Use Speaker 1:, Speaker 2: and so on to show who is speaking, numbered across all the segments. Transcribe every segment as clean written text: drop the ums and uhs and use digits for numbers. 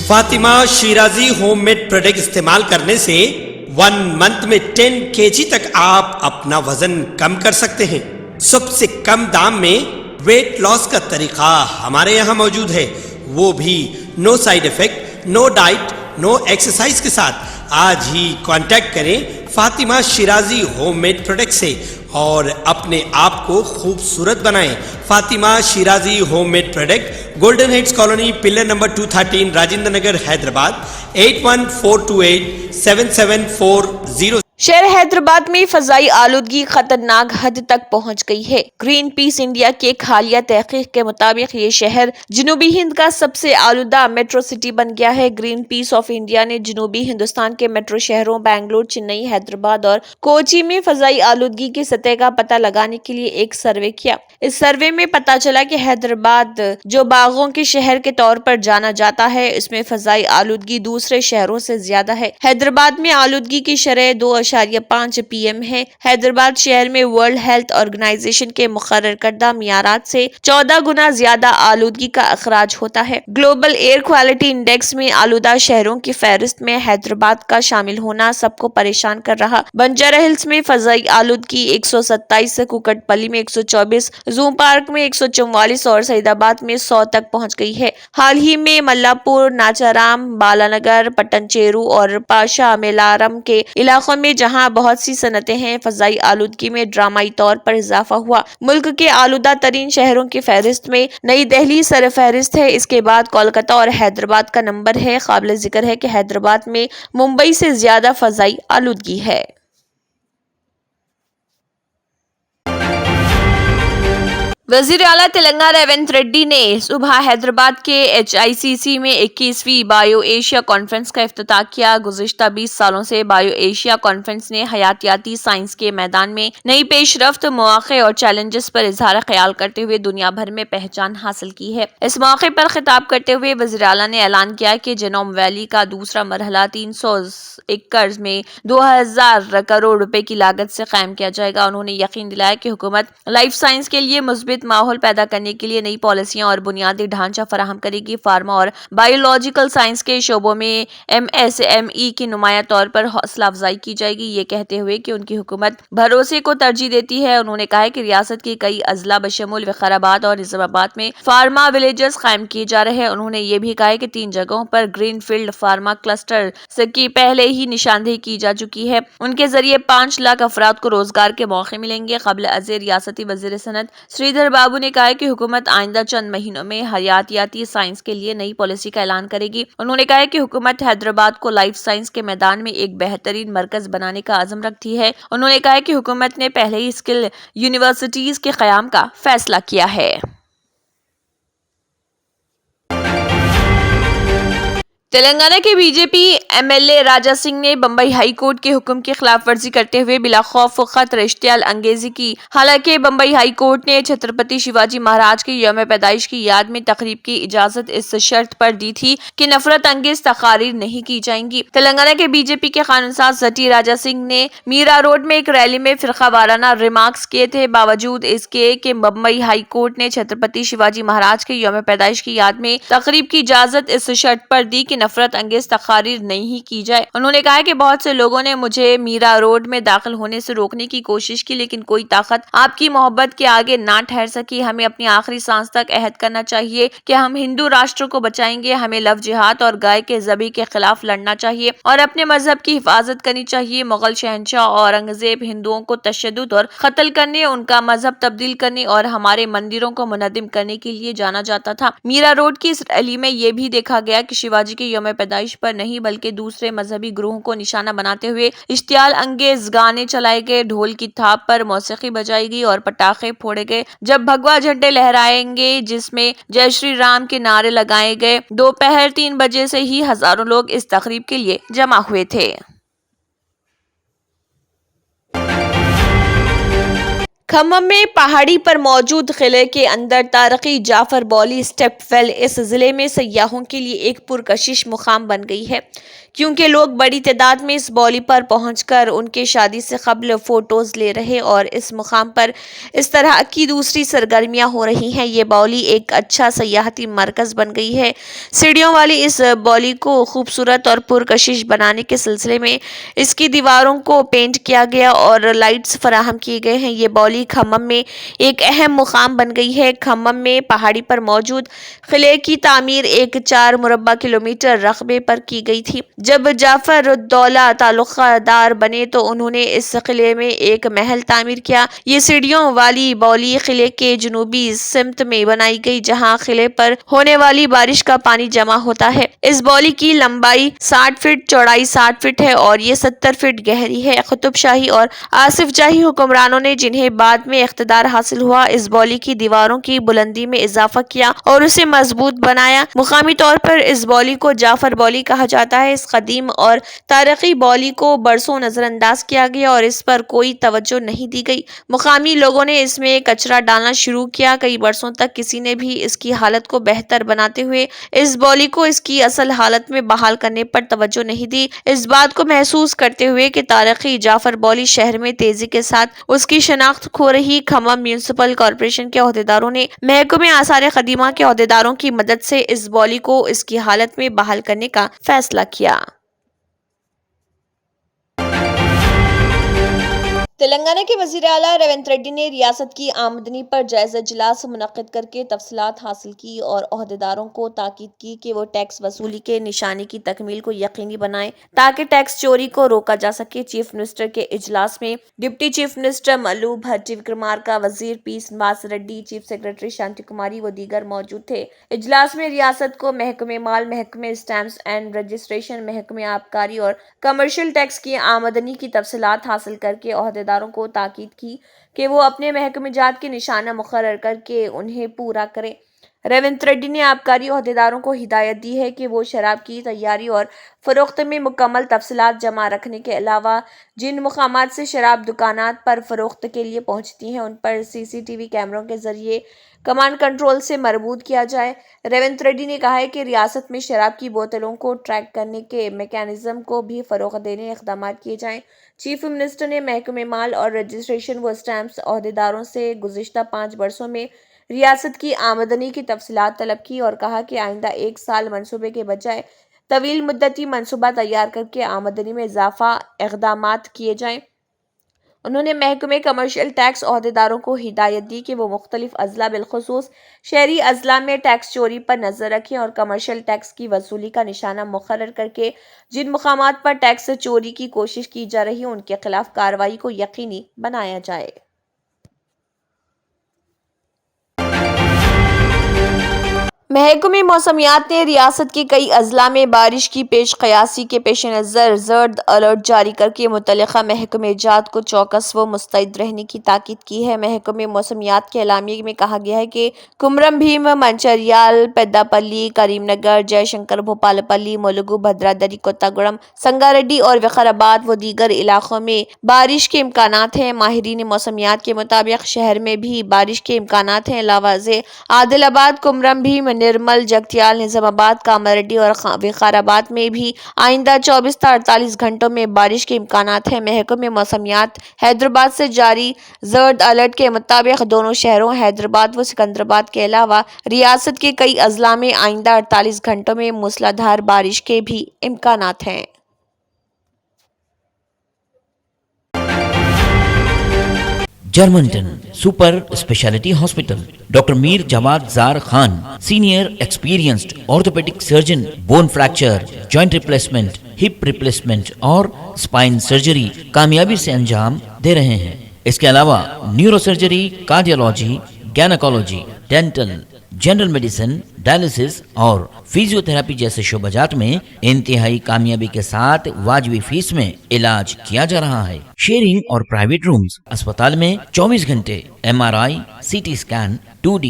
Speaker 1: Fatima Shirazi home made product استعمال کرنے سے 1 منتھ میں 10 kg تک آپ اپنا وزن کم کر سکتے ہیں۔ سب سے کم دام میں ویٹ لاس کا طریقہ ہمارے یہاں موجود ہے، وہ بھی no side effect, no diet, no exercise کے ساتھ۔ آج ہی کانٹیکٹ کریں Fatima Shirazi home made product سے اور اپنے آپ کو خوبصورت بنائیں۔ Fatima Shirazi home made product, Golden Heights Colony, pillar number 213، Rajendra Nagar, Hyderabad, 8142877440۔
Speaker 2: شہر حیدرآباد میں فضائی آلودگی خطرناک حد تک پہنچ گئی ہے۔ گرین پیس انڈیا کی ایک حالیہ تحقیق کے مطابق یہ شہر جنوبی ہند کا سب سے آلودہ میٹرو سٹی بن گیا ہے۔ گرین پیس آف انڈیا نے جنوبی ہندوستان کے میٹرو شہروں بنگلور، چنئی، حیدرآباد اور کوچی میں فضائی آلودگی کی سطح کا پتہ لگانے کے لیے ایک سروے کیا۔ اس سروے میں پتہ چلا کہ حیدرآباد، جو باغوں کے شہر کے طور پر جانا جاتا ہے، اس میں فضائی آلودگی دوسرے شہروں سے زیادہ ہے۔ حیدرآباد میں آلودگی کی شرح 2.5 PM ہے۔ حیدرآباد شہر میں ورلڈ ہیلتھ آرگنائزیشن کے مقرر کردہ معیارات سے 14 گنا زیادہ آلودگی کا اخراج ہوتا ہے۔ گلوبل ایئر کوالٹی انڈیکس میں آلودہ شہروں کی فہرست میں حیدرآباد کا شامل ہونا سب کو پریشان کر رہا۔ بنجارہ ہلز میں فضائی آلودگی 127 کوکٹ پلی میں 124، زوم پارک میں 144 اور سعید آباد میں 100 تک پہنچ گئی ہے۔ حال ہی میں ملا پور، ناچارام، بالانگر، پٹن چیرو اور پاشا میلارم کے علاقوں میں جہاں بہت سی صنعتیں ہیں، فضائی آلودگی میں ڈرامائی طور پر اضافہ ہوا۔ ملک کے آلودہ ترین شہروں کی فہرست میں نئی دہلی سر فہرست ہے، اس کے بعد کولکاتہ اور حیدرآباد کا نمبر ہے۔ قابل ذکر ہے کہ حیدرآباد میں ممبئی سے زیادہ فضائی آلودگی ہے۔ وزیر اعلیٰ تلنگانہ ریونت ریڈی نے صبح حیدرآباد کے HICC میں 21ویں بائیو ایشیا کانفرنس کا افتتاح کیا۔ گزشتہ 20 سالوں سے بائیو ایشیا کانفرنس نے حیاتیاتی سائنس کے میدان میں نئی پیش رفت، مواقع اور چیلنجز پر اظہار خیال کرتے ہوئے دنیا بھر میں پہچان حاصل کی ہے۔ اس موقع پر خطاب کرتے ہوئے وزیر اعلیٰ نے اعلان کیا کہ جینوم ویلی کا دوسرا مرحلہ 300 ایکڑ میں 2000 کروڑ روپے کی لاگت سے قائم کیا جائے گا۔ انہوں نے یقین دلایا کہ حکومت لائف سائنس کے لیے مثبت ماحول پیدا کرنے کے لیے نئی پالیسیاں اور بنیادی ڈھانچہ فراہم کرے گی۔ فارما اور بایولوجیکل سائنس کے شعبوں میں MSME کی نمایاں طور پر حوصلہ افزائی کی جائے گی۔ یہ کہتے ہوئے کہ ان کی حکومت بھروسے کو ترجیح دیتی ہے، انہوں نے کہا کہ ریاست کے کئی اضلاع بشمول وقار اور نظام آباد میں فارما ولیجز قائم کیے جا رہے ہیں۔ انہوں نے یہ بھی کہا کہ 3 جگہوں پر گرین فیلڈ فارما کلسٹر کی پہلے ہی نشاندہی کی جا چکی ہے، ان کے ذریعے 5 لاکھ افراد کو روزگار کے موقع ملیں گے۔ قبل ازیں ریاستی وزیر صنعت شریدھر بابو نے کہا کہ حکومت آئندہ چند مہینوں میں حیاتیاتی سائنس کے لیے نئی پالیسی کا اعلان کرے گی۔ انہوں نے کہا کہ حکومت حیدرآباد کو لائف سائنس کے میدان میں ایک بہترین مرکز بنانے کا عزم رکھتی ہے۔ انہوں نے کہا کہ حکومت نے پہلے ہی اسکل یونیورسٹیز کے قیام کا فیصلہ کیا ہے۔ تلنگانہ کے BJP MLA راجا سنگھ نے بمبئی ہائی کورٹ کے حکم کی خلاف ورزی کرتے ہوئے بلا خوف خطر اشتعال انگیزی کی۔ حالانکہ بمبئی ہائی کورٹ نے چھترپتی شیواجی مہاراج کے یوم پیدائش کی یاد میں تقریب کی اجازت اس شرط پر دی تھی کہ نفرت انگیز تقاریر نہیں کی جائیں گی۔ تلنگانہ کے BJP کے قانون ساز زٹی راجا سنگھ نے میرا روڈ میں ایک ریلی میں فرقہ وارانہ ریمارکس کیے تھے، باوجود اس کے کہ بمبئی ہائی کورٹ نے چھترپتی شیواجی مہاراج کے یوم پیدائش کی یاد میں تقریب کی اجازت اس شرط پر دی کہ نفرت انگیز تقاریر نہیں کی جائے۔ انہوں نے کہا کہ بہت سے لوگوں نے مجھے میرا روڈ میں داخل ہونے سے روکنے کی کوشش کی، لیکن کوئی طاقت آپ کی محبت کے آگے نہ ٹھہر سکی۔ ہمیں اپنی آخری سانس تک عہد کرنا چاہیے کہ ہم ہندو راشٹر کو بچائیں گے۔ ہمیں لو جہاد اور گائے کے ذبح کے خلاف لڑنا چاہیے اور اپنے مذہب کی حفاظت کرنی چاہیے۔ مغل شہنشاہ اورنگزیب ہندوؤں کو تشدد اور قتل کرنے، ان کا مذہب تبدیل کرنے اور ہمارے مندروں کو منہدم کرنے کے لیے جانا جاتا تھا۔ میرا روڈ کی اس ریلی میں یہ بھی دیکھا گیا کہ شیواجی کے یوم پیدائش پر نہیں بلکہ دوسرے مذہبی گروہوں کو نشانہ بناتے ہوئے اشتعال انگیز گانے چلائے گئے، ڈھول کی تھاپ پر موسیقی بجائی گئی اور پٹاخے پھوڑے گئے، جب بھگوا جھنڈے لہرائیں گے جس میں جے شری رام کے نعرے لگائے گئے۔ دوپہر 3 بجے سے ہی ہزاروں لوگ اس تقریب کے لیے جمع ہوئے تھے۔ کھمم میں پہاڑی پر موجود قلعے کے اندر تاریخی جعفر بولی اسٹیپ ویل اس ضلع میں سیاحوں کے لیے ایک پرکشش مقام بن گئی ہے، کیونکہ لوگ بڑی تعداد میں اس بولی پر پہنچ کر ان کے شادی سے قبل فوٹوز لے رہے اور اس مقام پر اس طرح کی دوسری سرگرمیاں ہو رہی ہیں۔ یہ بولی ایک اچھا سیاحتی مرکز بن گئی ہے۔ سیڑھیوں والی اس بولی کو خوبصورت اور پرکشش بنانے کے سلسلے میں اس کی دیواروں کو پینٹ کیا گیا اور لائٹس فراہم کیے گئے ہیں۔ یہ بولی کھمم میں ایک اہم مقام بن گئی ہے۔ کھمم میں پہاڑی پر موجود قلعے کی تعمیر ایک 4 مربع کلومیٹر رقبے پر کی گئی تھی۔ جب جعفر الدولہ تعلقہ دار بنے تو انہوں نے اس قلعے میں ایک محل تعمیر کیا۔ یہ سیڑھیوں والی بولی قلعے کے جنوبی سمت میں بنائی گئی، جہاں قلعے پر ہونے والی بارش کا پانی جمع ہوتا ہے۔ اس بولی کی لمبائی 60 فٹ، چوڑائی 60 فٹ ہے اور یہ 70 فٹ گہری ہے۔ قطب شاہی اور آصف جاہی حکمرانوں نے، جنہیں بعد میں اقتدار حاصل ہوا، اس بولی کی دیواروں کی بلندی میں اضافہ کیا اور اسے مضبوط بنایا۔ مقامی طور پر اس بولی کو جعفر بولی کہا جاتا ہے۔ اس قدیم اور تاریخی بولی کو برسوں نظر انداز کیا گیا اور اس پر کوئی توجہ نہیں دی گئی۔ مقامی لوگوں نے اس میں کچرا ڈالنا شروع کیا۔ کئی برسوں تک کسی نے بھی اس کی حالت کو بہتر بناتے ہوئے اس بولی کو اس کی اصل حالت میں بحال کرنے پر توجہ نہیں دی۔ اس بات کو محسوس کرتے ہوئے کہ تاریخی جعفر بولی شہر میں تیزی کے ساتھ اس کی شناخت کھو رہی، کھمم میونسپل کارپوریشن کے عہدیداروں نے محکمہ آثار قدیمہ کے عہدیداروں کی مدد سے اس بولی کو اس کی حالت میں بحال کرنے کا فیصلہ کیا۔ تلنگانہ کے وزیر اعلیٰ ریونت ریڈی نے ریاست کی آمدنی پر جائزہ اجلاس منعقد کر کے تفصیلات حاصل کی اور عہدیداروں کو تاکید کی کہ وہ ٹیکس وصولی کے نشانے کی تکمیل کو یقینی بنائیں تاکہ ٹیکس چوری کو روکا جا سکے۔ چیف منسٹر کے اجلاس میں ڈپٹی چیف منسٹر ملو بھٹی وکرمارکا، وزیر پی سنواس ریڈی، چیف سیکرٹری شانتی کماری و دیگر موجود تھے۔ اجلاس میں ریاست کو محکمہ مال، محکمہ اسٹیمپس اینڈ رجسٹریشن، محکمہ آبکاری اور کمرشل ٹیکس کی آمدنی کی تفصیلات حاصل کر کے عہدیداروں کو تاکید کی کہ وہ اپنے محکمہ جات کے نشانہ مقرر کر کے انہیں پورا کریں۔ ریونت ریڈی نے آبکاری عہدیداروں کو ہدایت دی ہے کہ وہ شراب کی تیاری اور فروخت میں مکمل تفصیلات جمع رکھنے کے علاوہ جن مقامات سے شراب دکانات پر فروخت کے لیے پہنچتی ہیں ان پر CCTV کیمروں کے ذریعے کمانڈ کنٹرول سے مربوط کیا جائے۔ ریونت ریڈی نے کہا ہے کہ ریاست میں شراب کی بوتلوں کو ٹریک کرنے کے میکانزم کو بھی فروغ دینے اقدامات کیے جائیں۔ چیف منسٹر نے محکمہ مال اور رجسٹریشن و اسٹیمپس عہدیداروں سے گزشتہ 5 برسوں میں ریاست کی آمدنی کی تفصیلات طلب کی اور کہا کہ آئندہ 1 سال منصوبے کے بجائے طویل مدتی منصوبہ تیار کر کے آمدنی میں اضافہ اقدامات کیے جائیں۔ انہوں نے محکمہ کمرشل ٹیکس عہدیداروں کو ہدایت دی کہ وہ مختلف اضلاع بالخصوص شہری اضلاع میں ٹیکس چوری پر نظر رکھیں اور کمرشل ٹیکس کی وصولی کا نشانہ مقرر کر کے جن مقامات پر ٹیکس چوری کی کوشش کی جا رہی ہے ان کے خلاف کارروائی کو یقینی بنایا جائے۔ محکمہ موسمیات نے ریاست کے کئی اضلاع میں بارش کی پیش قیاسی کے پیش نظر زرد الرٹ جاری کر کے متعلقہ محکمہ جات کو چوکس و مستعد رہنے کی تاکید کی ہے۔ محکمہ موسمیات کے اعلامیے میں کہا گیا ہے کہ کمرم بھیم، منچریال، پیدا پلی، کریم نگر، جے شنکر، بھوپال پلی، ملگو، بھدرادری، کوتاگوڑم، سنگاریڈی اور وقارآباد و دیگر علاقوں میں بارش کے امکانات ہیں۔ ماہرین موسمیات کے مطابق شہر میں بھی بارش کے امکانات ہیں۔ علاوہ ازیں عادل آباد، کمرم بھیم، نرمل، جگتیال، نظام آباد، کاماریڈی اور وقارآباد میں بھی آئندہ 24 تا 48 گھنٹوں میں بارش کے امکانات ہیں۔ محکمہ موسمیات حیدرآباد سے جاری زرد الرٹ کے مطابق دونوں شہروں حیدرآباد و سکندرآباد کے علاوہ ریاست کے کئی اضلاع میں آئندہ 48 گھنٹوں میں موسلادھار بارش کے بھی امکانات ہیں۔
Speaker 3: جرمنٹن super speciality hospital, doctor Mir Jawad Zar Khan, senior experienced orthopaedic surgeon, bone fracture, joint replacement, hip replacement اور اسپائن سرجری کامیابی سے انجام دے رہے ہیں۔ اس کے علاوہ neurosurgery, cardiology, gynaecology, dental, general medicine, dialysis اور فیزیو تھراپی جیسے شعبہ جات میں انتہائی کامیابی کے ساتھ واجبی فیس میں علاج کیا جا رہا ہے۔ شیئرنگ اور پرائیویٹ رومز، اسپتال میں 24 گھنٹے MRI، CT scan, 2D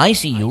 Speaker 3: ICU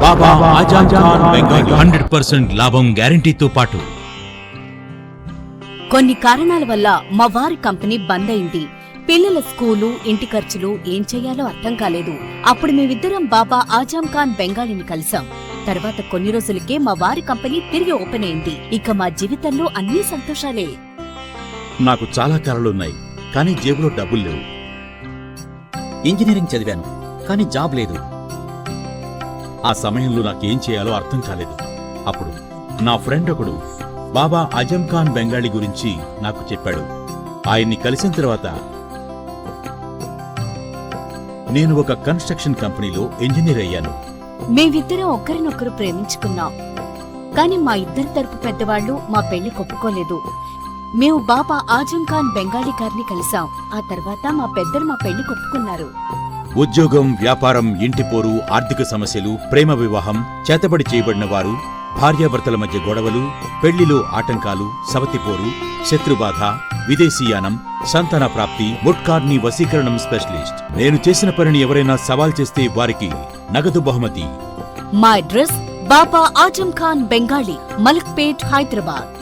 Speaker 4: బాబా ఆజాం ఖాన్ బెంగాలీ
Speaker 5: 100% లాభం గ్యారంటీతో పాటు
Speaker 6: కొన్ని కారణాల వల్ల మా వారి కంపెనీ బంద్ అయింది. పిల్లల స్కూలు, ఇంటి ఖర్చులు ఏం చెయ్యాలో అర్థం కాలేదు. అప్పుడు మేమిద్దరం బాబా ఆజాం ఖాన్ బెంగాలీని కలిసాం. తర్వాత కొన్ని రోజులకే మా వారి కంపెనీ తిరిగి ఓపెన్ అయింది. ఇక మా జీవితంలో అన్ని సంతోషాలే.
Speaker 4: నాకు చాలా కలలున్నాయి, కానీ జేబులో డబ్బులు లేవు.
Speaker 7: ఇంజనీరింగ్ చదివాను, కానీ జాబ్ లేదు.
Speaker 4: ఆ సమయంలో నాకేం చేయాలో అర్థం కాలేదు. అప్పుడు నా ఫ్రెండ్ ఒకడు బాబా ఆజం ఖాన్ బెంగాలీ గురించి నాకు చెప్పాడు. ఆయన్ని కలిసిన తర్వాత నేను ఒక కన్స్ట్రక్షన్ కంపెనీలో ఇంజనీర్ అయ్యాను.
Speaker 6: మేమిద్దరం ఒకరినొకరు ప్రేమించుకున్నాం. కాని మా ఇద్దరి తరపు పెద్దవాళ్లు మా పెళ్లి ఒప్పుకోలేదు. మేము బాబా ఆజం ఖాన్ బెంగాలీ గారిని కలిసాం. ఆ తర్వాత మా పెద్దలు మా పెళ్లి ఒప్పుకున్నారు.
Speaker 4: ఉద్యోగం, వ్యాపారం, ఇంటి పోరు, ఆర్థిక సమస్యలు, ప్రేమ వివాహం, చేతబడి చేయబడిన వారు, భార్యాభర్తల మధ్య గొడవలు, పెళ్లిలో ఆటంకాలు, సవతిపోరు, శత్రుబాధ, విదేశీయానం, సంతాన ప్రాప్తి, ముట్కార్ని వశీకరణం స్పెషలిస్ట్. నేను చేసిన పనిని ఎవరైనా సవాల్ చేస్తే వారికి నగదు బహుమతి.
Speaker 6: మా అడ్రస్ బాబా ఆజం ఖాన్ బెంగాలీ, మలక్పేట్, హైదరాబాద్.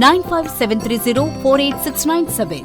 Speaker 6: 9573048697।